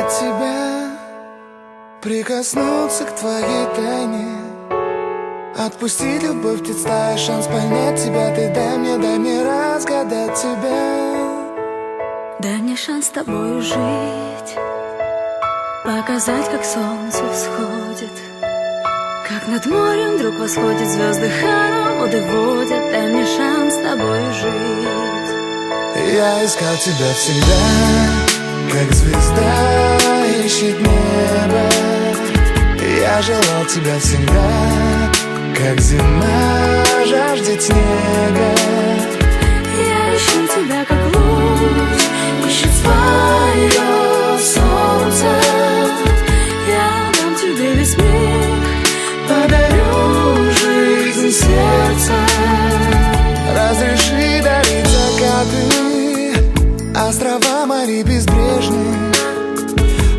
разгадать тебя, прикоснуться к твоей тайне, отпустить любовь, птиц стая, шанс понять тебя. Ты дай мне разгадать тебя. Дай мне шанс с тобою жить, показать, как солнце всходит, как над морем вдруг восходит, звезды хороводы водят. Дай мне шанс с тобою жить. Я искал тебя всегда, как звезда ищет небо. Я желал тебя всегда, как зима жаждет снега. Я ищу тебя, как луч ищет свое солнце. Я дам тебе весь мир, подарю жизнь сердца. Разреши дарить закаты, острова морей безбрежные,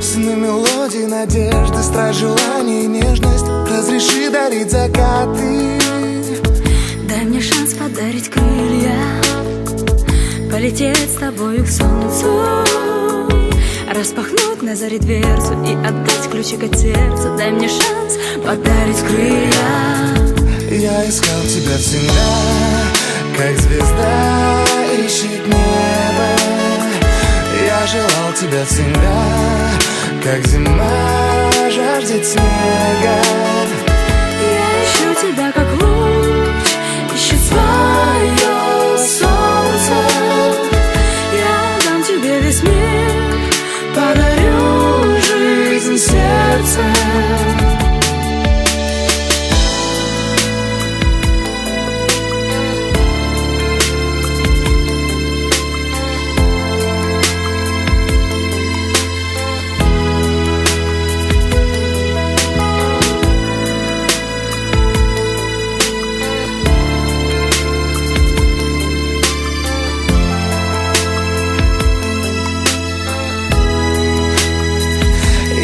сны, мелодии, надежды, страсть, желание и нежность. Разреши дарить закаты. Дай мне шанс подарить крылья, полететь с тобою к солнцу, распахнуть на заре дверцу и отдать ключик от сердца. Дай мне шанс подарить крылья. Я искал тебя всегда, как звезда ищет небо. Я желал тебя всегда, как зима жаждет снега. Я ищу тебя, как луч ищет свое солнце. Я дам тебе весь мир, подарю жизнь сердца.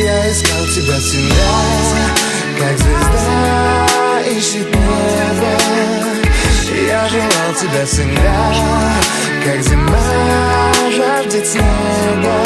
Я искал тебя всегда, как звезда ищет небо. Я желал тебя всегда, как зима жаждет снега.